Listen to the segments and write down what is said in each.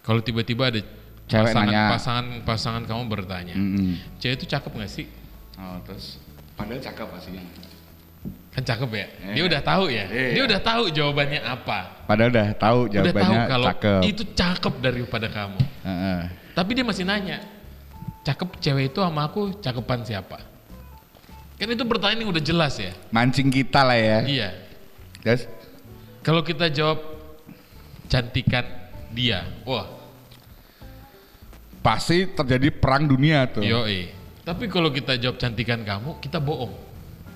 Kalau tiba-tiba ada cewek nanya, pasangan kamu bertanya, cewek itu cakep nggak sih? Oh terus, padahal cakep pastinya. Kan cakep ya? Dia udah tahu ya? Dia udah tahu jawabannya apa. Padahal udah tahu jawabannya udah tahu kalau cakep. itu cakep daripada kamu. Tapi dia masih nanya, cakep cewek itu sama aku cakepan siapa? Kan itu pertanyaan yang udah jelas ya? Mancing kita lah ya. Iya. Yes. Kalau kita jawab cantikan dia, wah pasti terjadi perang dunia tuh. yoi. Tapi kalau kita jawab cantikan kamu, kita bohong.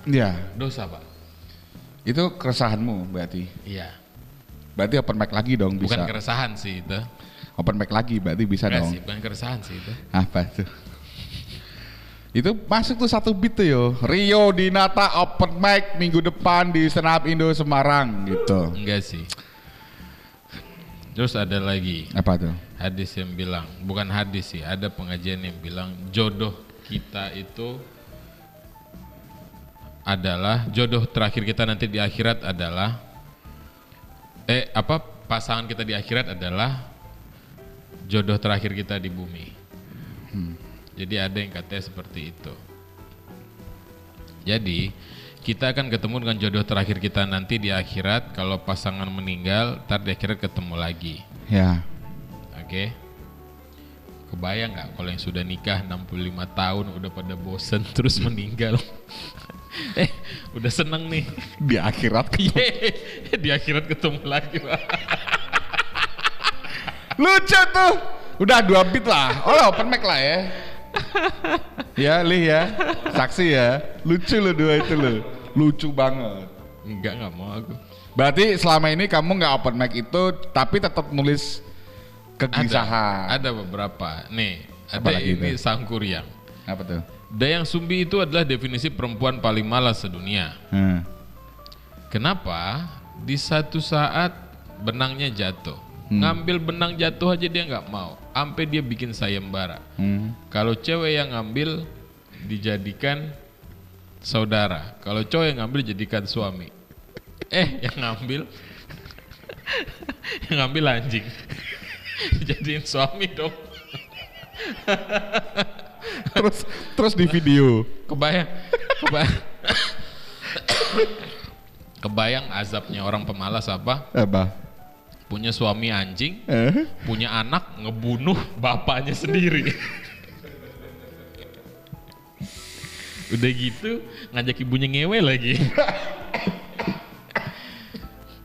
Iya. Dosa pak. Itu keresahanmu berarti. Iya. Berarti open mic lagi dong bisa. Bukan keresahan sih itu. Open mic lagi berarti bisa Enggak dong. sih, bukan keresahan sih itu. Apa tuh? Itu masuk tuh satu beat tuh yo. Rio Dinata open mic minggu depan di Stand Up Indo Semarang gitu. Enggak sih. Terus ada lagi. Apa tuh? Hadis yang bilang, bukan hadis sih, ada pengajian yang bilang jodoh kita itu adalah jodoh terakhir kita nanti di akhirat adalah pasangan kita di akhirat adalah jodoh terakhir kita di bumi. Jadi ada yang katanya seperti itu. Jadi kita akan ketemu dengan jodoh terakhir kita nanti di akhirat. Kalau pasangan meninggal, ntar di akhirat ketemu lagi. Ya. Oke. Kebayang nggak kalau yang sudah nikah 65 tahun udah pada bosen terus meninggal? Udah seneng nih. Di akhirat ketemu. Di akhirat ketemu lagi Pak. Lucu tuh. Udah 2 beat lah. Oh open mic lah ya. Ya Lih ya. Saksi ya. Lucu lo 2 itu lo. Lucu banget. Enggak mau aku. Berarti selama ini kamu nggak open mic itu tapi tetap nulis kegelisahan. Ada beberapa. Nih, ada Apalagi ini itu? Sangkuriang. Apa tuh? Dayang Sumbi itu adalah definisi perempuan paling malas sedunia. Kenapa? Di satu saat benangnya jatuh. Ngambil benang jatuh aja dia nggak mau. Sampai dia bikin sayembara. Kalau cewek yang ngambil dijadikan saudara. Kalau cowok yang ngambil jadikan suami. Yang ngambil yang ngambil anjing. Jadiin suami dong. terus di video. Kebayang azabnya orang pemalas apa? Apa? Punya suami anjing, punya anak ngebunuh bapaknya sendiri. Udah gitu ngajak ibunya ngewe lagi.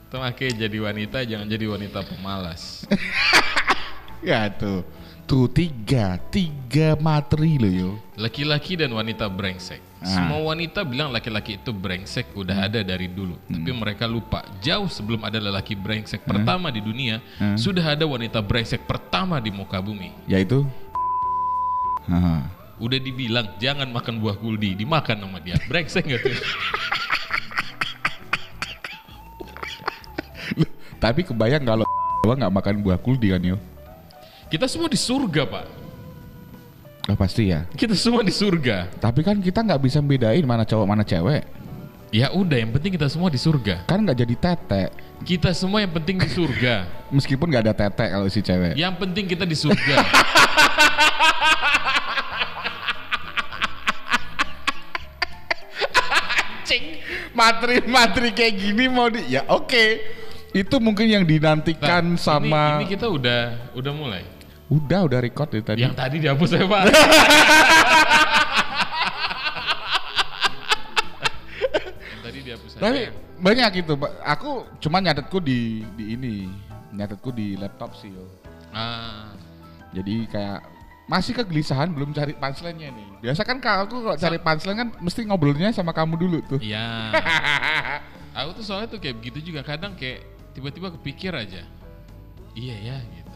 Itu makanya jadi wanita jangan jadi wanita pemalas. Ya tuh 3 materi lo yo. Laki-laki dan wanita brengsek. Semua wanita bilang laki-laki itu brengsek udah ada dari dulu. Tapi mereka lupa jauh sebelum ada lelaki brengsek pertama di dunia, sudah ada wanita brengsek pertama di muka bumi. Yaitu Udah dibilang jangan makan buah kuldi, dimakan sama dia. Brengsek gak tuh? Tapi kebayang kalau nggak makan buah kuldi kan yo. Kita semua di surga pak. Oh pasti ya. Kita semua di surga. Tapi kan kita nggak bisa bedain mana cowok mana cewek. Ya udah yang penting kita semua di surga. Kan nggak jadi tete. Kita semua yang penting di surga. Meskipun nggak ada tete kalau si cewek. Yang penting kita di surga. Materi kayak gini mau ya oke. Itu mungkin yang dinantikan sama ini kita udah mulai. Udah record ya tadi. Yang tadi dihapus ya Pak. Yang tadi dihapus aja. Tapi banyak gitu. Aku cuma nyatetku di ini. Nyatetku di laptop sih yo. Jadi kayak masih kegelisahan belum cari punchline-nya nih. Biasa kan aku kalau cari punchline kan mesti ngobrolnya sama kamu dulu tuh. Iya. Aku tuh soalnya tuh kayak begitu juga kadang kayak tiba-tiba kepikir aja. Iya ya gitu.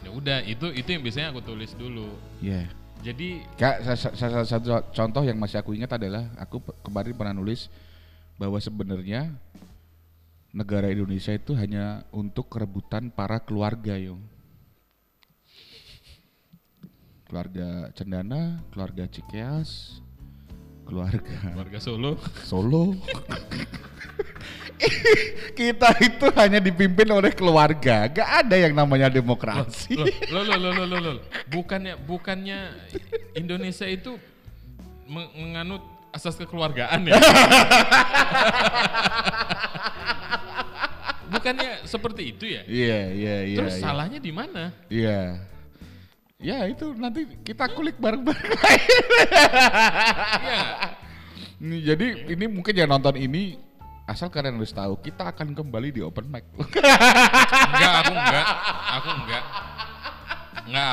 Ya udah itu yang biasanya aku tulis dulu. Iya. Yeah. Jadi kayak salah satu contoh yang masih aku ingat adalah aku kemarin pernah nulis bahwa sebenarnya negara Indonesia itu hanya untuk kerebutan para keluarga yo. Keluarga Cendana, keluarga Cikeas, Keluarga Solo. Kita itu hanya dipimpin oleh keluarga, gak ada yang namanya demokrasi. Loh. Bukannya Indonesia itu menganut asas kekeluargaan ya? Bukannya seperti itu ya? Iya. Terus salahnya di mana? Iya. Ya itu nanti kita kulik bareng-bareng. Iya. Jadi ini mungkin yang nonton ini asal kalian harus tahu kita akan kembali di open mic.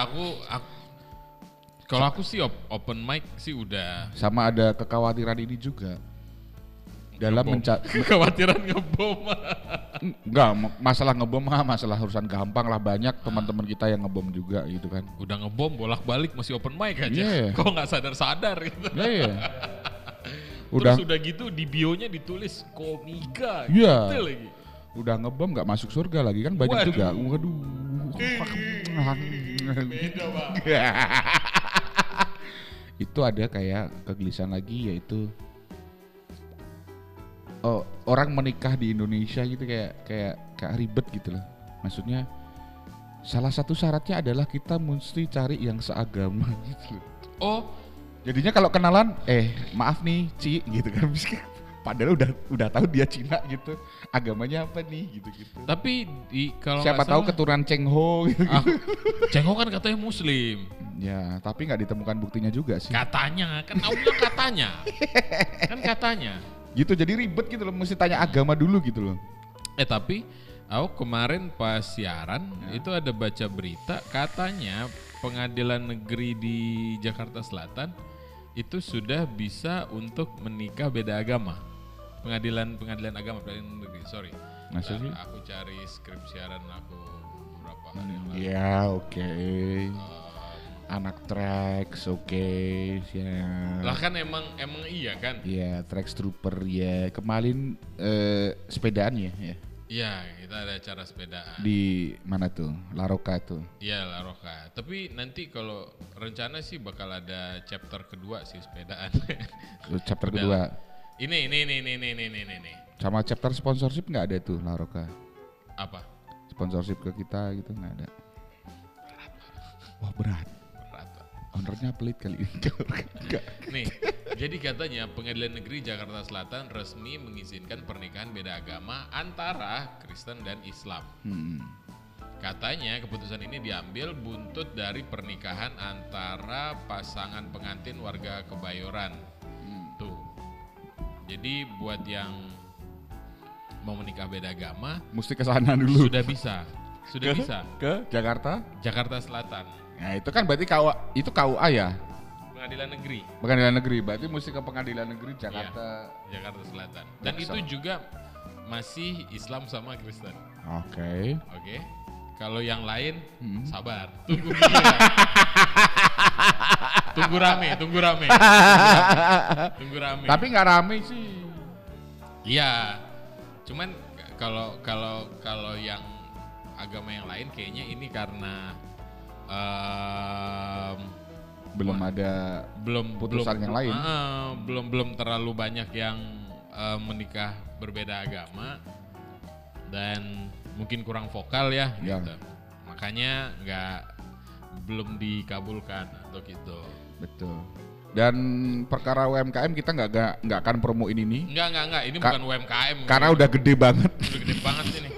Aku kalau aku sih open mic sih udah. Sama ada kekhawatiran ini juga. Dalam kekhawatiran ngebom. Enggak, masalah ngebom masalah urusan gampang lah, banyak teman-teman kita yang ngebom juga gitu kan. Udah ngebom bolak-balik masih open mic aja. Yeah. Kok nggak sadar gitu. Iya. Terus udah gitu di bio-nya ditulis komika gitu lagi. Udah ngebom nggak masuk surga lagi kan banyak juga. Waduh. Beda, Bang. Itu ada kayak kegelisahan lagi yaitu orang menikah di Indonesia gitu kayak ribet gitu loh. Maksudnya salah satu syaratnya adalah kita mesti cari yang seagama gitu loh. Oh, jadinya kalau kenalan, maaf nih Ci gitu kan. Padahal udah tahu dia Cina gitu. Agamanya apa nih gitu. Tapi kalau siapa tahu keturunan Cheng Ho gitu. Cheng Ho kan katanya Muslim. Ya, tapi nggak ditemukan buktinya juga sih. Katanya, kan aku bilang katanya. Kan katanya. Gitu, jadi ribet gitu loh, mesti tanya agama dulu gitu loh. Tapi aku kemarin pas siaran itu ada baca berita katanya pengadilan negeri di Jakarta Selatan itu sudah bisa untuk menikah beda agama. Pengadilan agama, pengadilan negeri, sorry. Maksudnya? Aku cari skrip siaran aku beberapa hari yang lalu. Ya, oke. Anak tracks, oke. Ya. Lah kan emang iya kan? Iya, tracks trooper ya. Kemarin sepedaan ya. Iya, kita ada acara sepedaan. Di mana tuh? Laroka tuh. Iya, Laroka. Tapi nanti kalau rencana sih bakal ada chapter kedua sih sepedaan. Chapter kedua. Ini. Sama chapter sponsorship nggak ada tuh Laroka? Apa? Sponsorship ke kita gitu nggak ada. Wah, berat. Ownernya pelit kali ini. Nih, jadi katanya Pengadilan Negeri Jakarta Selatan resmi mengizinkan pernikahan beda agama antara Kristen dan Islam. Katanya keputusan ini diambil buntut dari pernikahan antara pasangan pengantin warga Kebayoran. Tuh. Jadi buat yang mau menikah beda agama, mesti ke sana dulu. Sudah bisa. Ke Jakarta Selatan. Nah itu kan berarti KUA ya? Pengadilan negeri, berarti mesti ke Pengadilan Negeri Jakarta. Iya, Jakarta Selatan. Dan itu juga masih Islam sama Kristen. Oke. Kalau yang lain sabar, tunggu rame. Tapi nggak rame sih. Iya. Cuman kalau yang agama yang lain kayaknya ini karena belum ada putusan yang lain. Belum terlalu banyak yang menikah berbeda agama dan mungkin kurang vokal ya. Gitu. Makanya belum dikabulkan atau gitu. Betul. Dan perkara UMKM kita nggak akan promoin ini. Enggak. Ini bukan UMKM. Karena udah gede banget. Udah gede banget ini.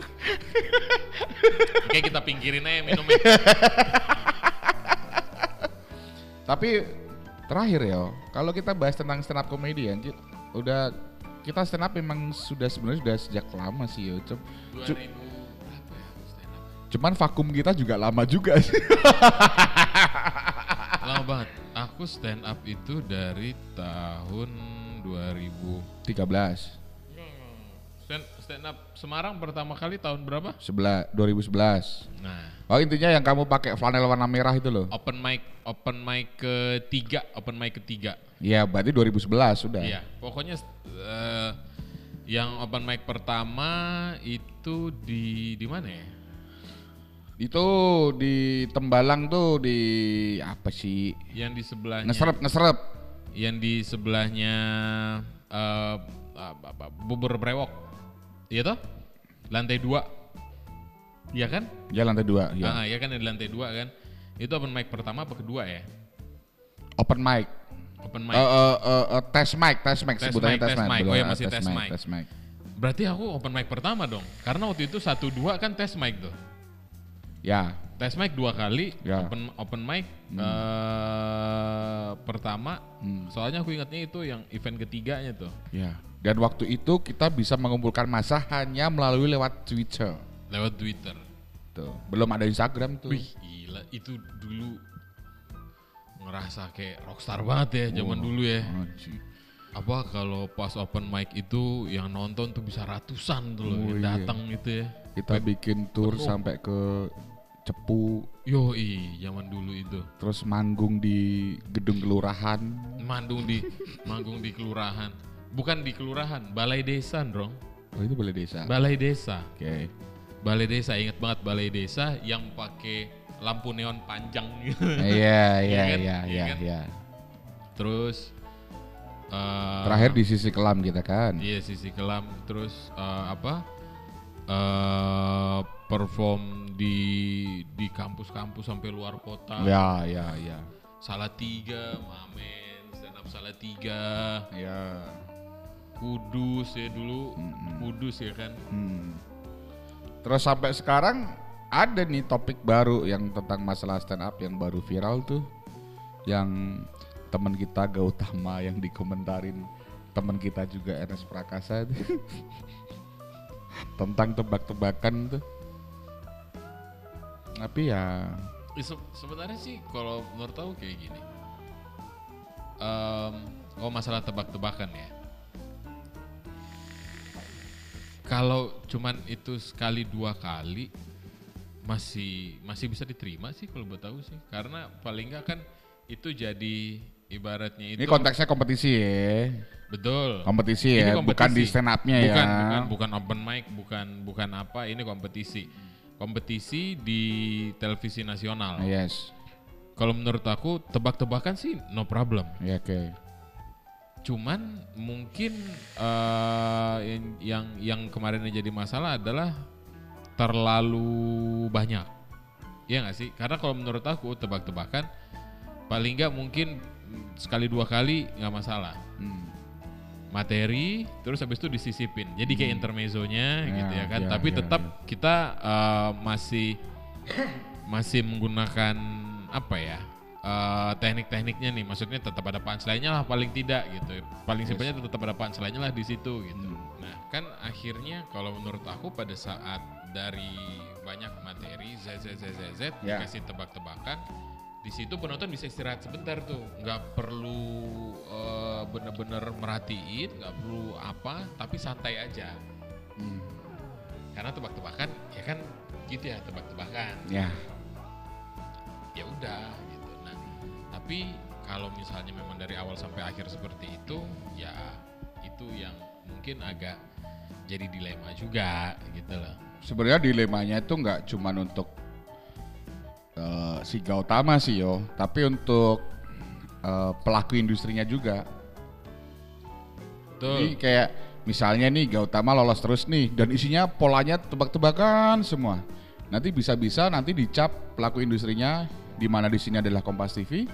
Oke, kita pinggirin aja minumnya. Tapi terakhir ya, kalau kita bahas tentang stand up comedy ya, kita stand up memang sebenarnya sudah sejak lama sih ya. 2000 berapa ya stand up? Cuman vakum kita juga lama juga sih. Lama banget. Aku stand up itu dari tahun 2013. Stand up Semarang pertama kali tahun berapa? 2011. Nah. Oh intinya yang kamu pakai flanel warna merah itu loh. Open mic ketiga. Iya, berarti 2011 sudah. Iya, pokoknya yang open mic pertama itu di mana ya? Itu di Tembalang tuh, di apa sih? Yang di sebelahnya. Ngeserep. Yang di sebelahnya Bubur Brewok. Iya toh? Lantai 2. Iya kan? Ya lantai 2. Ya. Iya kan, di lantai 2 kan. Itu open mic pertama apa kedua ya? Open mic. Tes mic sebutannya tes mic. Oh ya, masih tes mic. Berarti aku open mic pertama dong. Karena waktu itu 1-2 kan tes mic tuh. Ya. Tes mic 2 kali, ya. Open mic pertama. Soalnya aku ingatnya itu yang event ketiganya tuh. Ya. Dan waktu itu kita bisa mengumpulkan massa hanya melalui lewat Twitter. Tuh. Belum ada Instagram tuh. Wih, gila. Itu dulu ngerasa kayak rockstar banget ya zaman dulu ya. Apa kalau pas open mic itu yang nonton tuh bisa ratusan tuh loh yang datang gitu ya. Kita bikin tour sampai ke Cepu. Zaman dulu itu. Terus manggung di gedung kelurahan. Manggung di kelurahan. Bukan di kelurahan, balai desa, Drong. Oh, itu balai desa. Balai desa. Oke. Balai desa, ingat banget balai desa yang pakai lampu neon panjang gitu. Iya. Terus terakhir di Sisi Kelam kita kan. Iya, Sisi Kelam. Terus perform di kampus-kampus sampai luar kota. Ya. Salatiga, Mamen, stand up Salatiga. Ya. Kudus ya dulu. Kudus ya kan. Terus sampai sekarang ada nih topik baru yang tentang masalah stand up yang baru viral tuh. Yang teman kita Gautama yang dikomentarin teman kita juga Ernest Prakasa itu. Tentang tebak-tebakan tuh. Tapi ya sebenarnya sih kalau menurut aku kayak gini. Masalah tebak-tebakan ya. Kalau cuman itu sekali 2 kali masih bisa diterima sih kalau buat aku sih. Karena paling enggak kan itu jadi ibaratnya itu. Ini konteksnya kompetisi ya. Betul. Kompetisi ya, kompetisi. Bukan di stand up-nya ya. Bukan open mic, bukan apa, ini kompetisi. Kompetisi di televisi nasional. Yes. Kalau menurut aku tebak-tebakan sih no problem. Ya, oke. Cuman mungkin yang kemarin jadi masalah adalah terlalu banyak. Iya nggak sih? Karena kalau menurut aku tebak-tebakan paling nggak mungkin sekali 2 kali nggak masalah. Materi terus habis itu disisipin. Jadi kayak intermezzonya gitu ya kan. Tapi tetap kita masih menggunakan apa ya? Teknik-tekniknya nih, maksudnya tetap ada punchline-nya lah paling tidak gitu. Paling simpelnya tetap ada punchline-nya lah di situ gitu. Nah, kan akhirnya kalau menurut aku pada saat dari banyak materi ZZZZ dikasih tebak-tebakan, di situ penonton bisa istirahat sebentar tuh, nggak perlu bener-bener merhatiin, nggak perlu apa, tapi santai aja. Karena tebak-tebakan ya kan gitu ya, tebak-tebakan. Ya udah gitu. Nah, tapi kalau misalnya memang dari awal sampai akhir seperti itu, ya itu yang mungkin agak jadi dilema juga gitu loh. Sebenarnya dilemanya itu nggak cuman untuk si Gautama sih yo, tapi untuk pelaku industrinya juga. Betul. Jadi kayak misalnya nih Gautama lolos terus nih dan isinya polanya tebak-tebakan semua. Nanti bisa-bisa nanti dicap pelaku industrinya, di mana di sini adalah Kompas TV.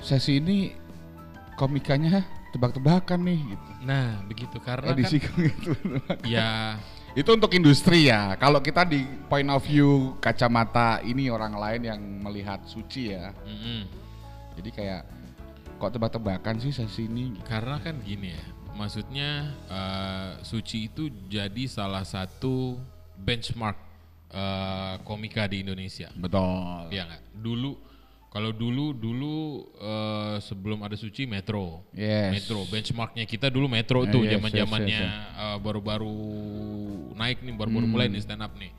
Sesi ini komikanya tebak-tebakan nih gitu. Nah, begitu karena edisi kan gitu. ya itu untuk industri ya. Kalau kita di point of view kacamata ini orang lain yang melihat Suci ya. Jadi kayak kok tebak-tebakan sih sesi ini? Karena kan gini ya, maksudnya Suci itu jadi salah satu benchmark komika di Indonesia. Betul. Iya nggak? Kalau dulu sebelum ada Suci Metro. Yes. Metro benchmarknya kita dulu Metro tuh zaman-zamannya baru-baru naik nih, baru-baru mulai nih stand up nih.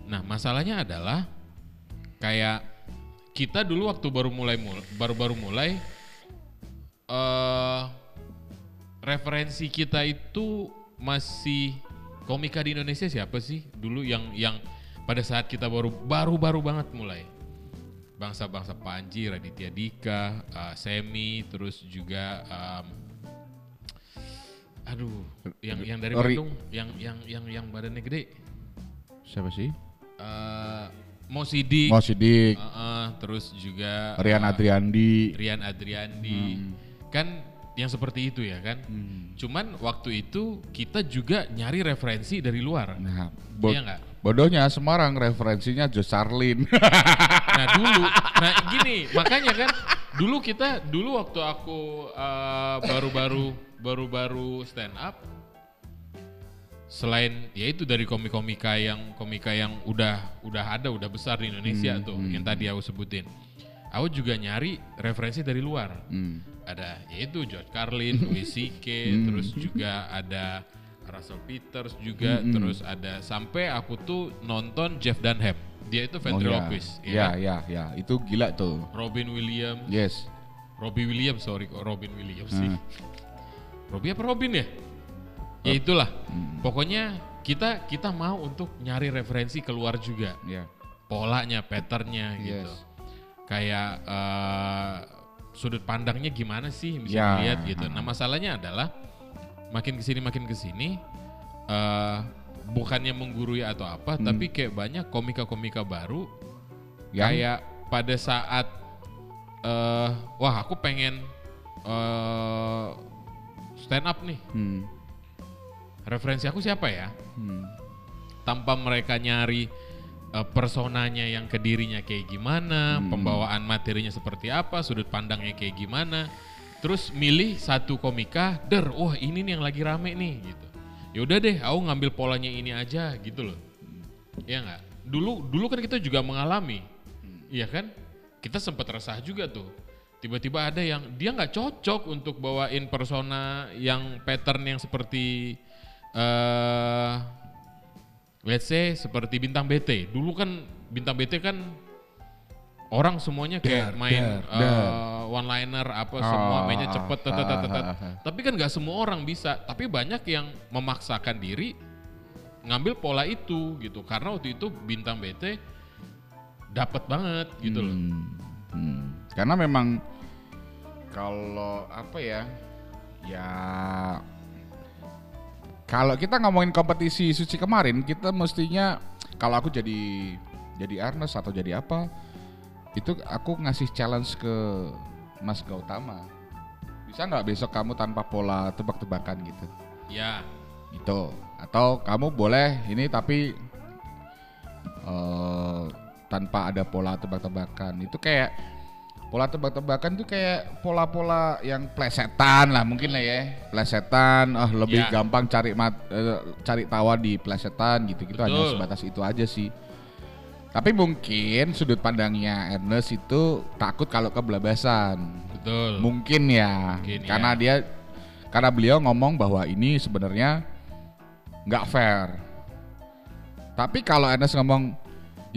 Nah, masalahnya adalah kayak kita dulu waktu baru-baru mulai referensi kita itu masih komika di Indonesia siapa sih dulu yang pada saat kita baru banget mulai. bangsa-bangsa Panji, Raditya Dika, Semi, terus juga yang dari Bandung, yang badannya gede. Siapa sih? Mo Sidik. Terus juga Rian Adriandi. Kan yang seperti itu ya kan. Cuman waktu itu kita juga nyari referensi dari luar. Nah, iya nggak? Bodohnya Semarang referensinya Josh Charlin. Nah gini, makanya kan dulu waktu aku baru stand up, selain yaitu dari komika yang udah besar di Indonesia yang tadi aku sebutin, aku juga nyari referensi dari luar. Ada yaitu George Carlin, Louis C.K., terus juga ada Russell Peters juga, terus ada sampai aku tuh nonton Jeff Dunham. Dia itu ventriloquist. Ya, itu gila tuh. Robin Williams. Yes. Robin Williams sih. Robbie apa Robin ya? Ya itulah. Pokoknya kita mau untuk nyari referensi keluar juga. Polanya, patternnya gitu. Kayak sudut pandangnya gimana sih bisa dilihat gitu. Nah masalahnya adalah makin kesini bukannya menggurui atau apa, tapi kayak banyak komika-komika baru kayak pada saat aku pengen stand up nih, referensi aku siapa ya, tanpa mereka nyari personanya yang ke dirinya kayak gimana, pembawaan materinya seperti apa, sudut pandangnya kayak gimana. Terus milih satu komika, wah ini nih yang lagi rame nih gitu. Ya udah deh, aku ngambil polanya ini aja gitu loh. Iya nggak? Dulu kan kita juga mengalami, iya kan? Kita sempat resah juga tuh. Tiba-tiba ada yang dia nggak cocok untuk bawain persona yang pattern yang seperti, let's say seperti Bintang BT. Dulu kan Bintang BT kan orang semuanya kayak main one liner semua mainnya cepet tapi kan nggak semua orang bisa, tapi banyak yang memaksakan diri ngambil pola itu gitu, karena waktu itu Bintang BT dapat banget gitu loh. Karena memang kalau kalau kita ngomongin kompetisi Suci kemarin, kita mestinya kalau aku jadi Ernest atau jadi apa, itu aku ngasih challenge ke Mas Gautama. Bisa nggak besok kamu tanpa pola tebak-tebakan gitu? Ya. Gitu. Atau kamu boleh ini tapi tanpa ada pola tebak-tebakan. Itu kayak pola tebak-tebakan itu kayak pola-pola yang plesetan lah mungkin lah ya. Plesetan, lebih gampang cari tawa di plesetan gitu-gitu, hanya sebatas itu aja sih. Tapi mungkin sudut pandangnya Ernest itu takut kalau kebelabasan. Betul. Mungkin ya. Karena beliau ngomong bahwa ini sebenarnya nggak fair. Tapi kalau Ernest ngomong,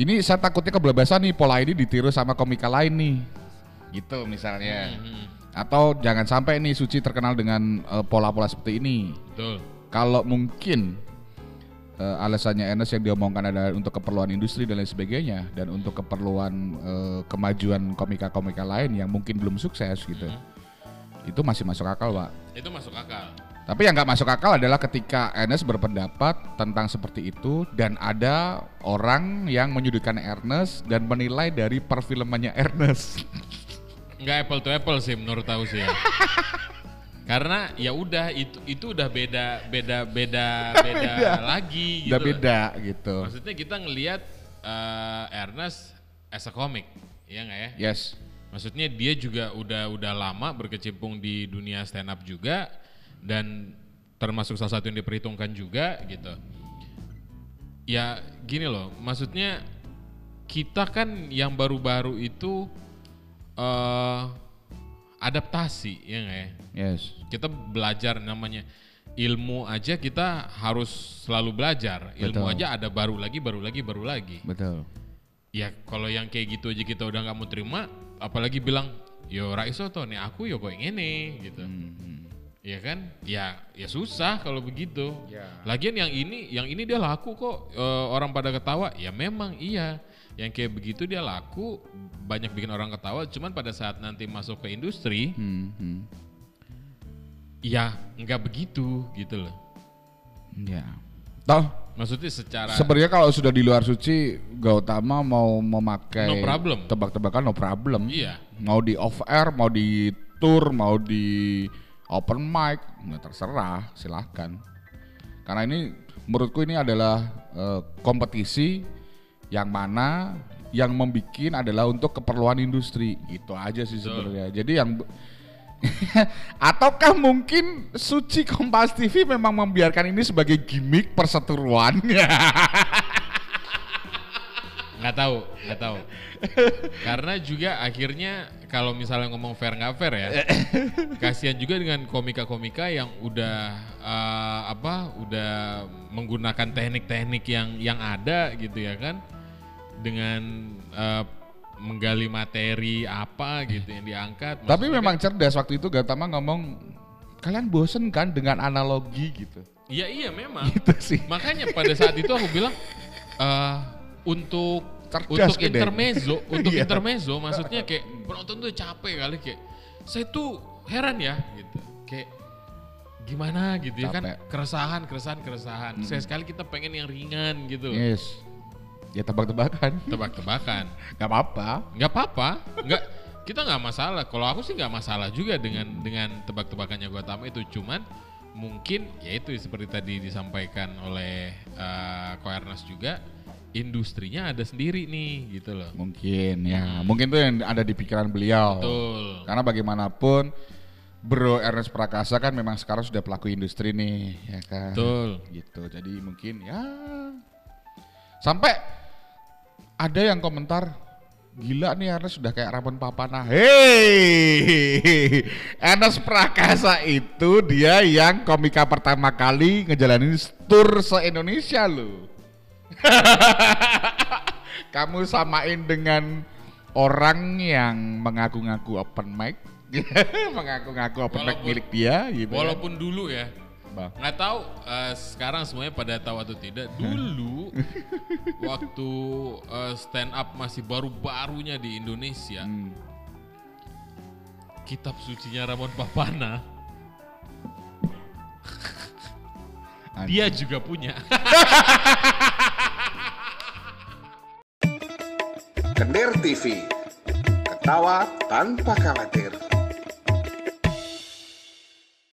ini saya takutnya kebelabasan nih, pola ini ditiru sama komika lain nih. Gitu misalnya. Atau jangan sampai nih Suci terkenal dengan pola-pola seperti ini. Betul. Kalau mungkin alasannya Ernest yang diomongkan adalah untuk keperluan industri dan lain sebagainya, dan untuk keperluan kemajuan komika-komika lain yang mungkin belum sukses gitu. Itu masih masuk akal, Pak. Itu masuk akal. Tapi yang nggak masuk akal adalah ketika Ernest berpendapat tentang seperti itu dan ada orang yang menyudutkan Ernest dan menilai dari perfilmannya Ernest. Nggak apple to apple sih menurut aku sih. Karena ya udah itu udah beda lagi gitu. Udah beda gitu. Maksudnya kita ngelihat Ernest as a comic, ya nggak ya? Yes. Maksudnya dia juga udah lama berkecimpung di dunia stand up juga, dan termasuk salah satu yang diperhitungkan juga gitu. Ya gini loh, maksudnya kita kan yang baru-baru itu adaptasi, ya nggak ya? Yes. Kita belajar, namanya ilmu aja kita harus selalu belajar. Ilmu Betul. aja ada baru lagi. Betul. Ya kalau yang kayak gitu aja kita udah nggak mau terima, apalagi bilang yo raiso toh nih aku yo kok ini gitu. Ya kan? Ya susah kalau begitu. Ya. Lagian yang ini dia laku kok, orang pada ketawa. Ya memang iya. Yang kayak begitu dia laku, banyak bikin orang ketawa, cuman pada saat nanti masuk ke industri, ya nggak begitu gitu loh. Ya. Toh, maksudnya secara sebenarnya kalau sudah di luar suci, Gautama mau memakai no problem. Tebak-tebakan no problem. Iya. Mau di off air, mau di tour, mau di open mic, terserah, silahkan. Karena ini menurutku ini adalah kompetisi yang mana yang membikin adalah untuk keperluan industri, itu aja sih sebenarnya. Jadi yang ataukah mungkin Suci Kompas TV memang membiarkan ini sebagai gimmick perseteruan? Nggak tahu. Karena juga akhirnya kalau misalnya ngomong fair nggak fair ya, kasihan juga dengan komika-komika yang udah udah menggunakan teknik-teknik yang ada gitu ya kan, dengan menggali materi apa gitu yang diangkat. Tapi memang cerdas waktu itu Gautama ngomong, kalian bosen kan dengan analogi gitu. Iya memang. Gitu sih. Makanya pada saat itu aku bilang untuk intermezzo, intermezzo maksudnya kayak penonton tuh capek kali, kayak saya tuh heran ya gitu. Kayak gimana gitu ya kan, keresahan. Saya sekali kita pengen yang ringan gitu. Yes. Ya tebak-tebakan. Gak apa-apa. Kita nggak masalah. Kalau aku sih nggak masalah juga dengan tebak-tebakannya Gautama itu. Cuman mungkin ya itu seperti tadi disampaikan oleh Ko Ernest juga, industrinya ada sendiri nih gitu loh. Mungkin itu yang ada di pikiran beliau. Betul. Karena bagaimanapun Bro Ernest Prakasa kan memang sekarang sudah pelaku industri nih, ya kan. Betul. Gitu. Jadi mungkin ya sampai ada yang komentar, gila nih Ernest sudah kayak Ramon Papana. Hey, Ernest Prakasa itu dia yang komika pertama kali ngejalanin tour se-Indonesia loh. Kamu samain dengan orang yang mengaku-ngaku open mic, mengaku-ngaku open mic milik dia gitu. Walaupun dulu ya, nggak tahu sekarang semuanya pada tahu atau tidak. Dulu waktu stand up masih baru-barunya di Indonesia, kitab sucinya Ramon Papana dia juga punya. Kender TV, ketawa tanpa khawatir.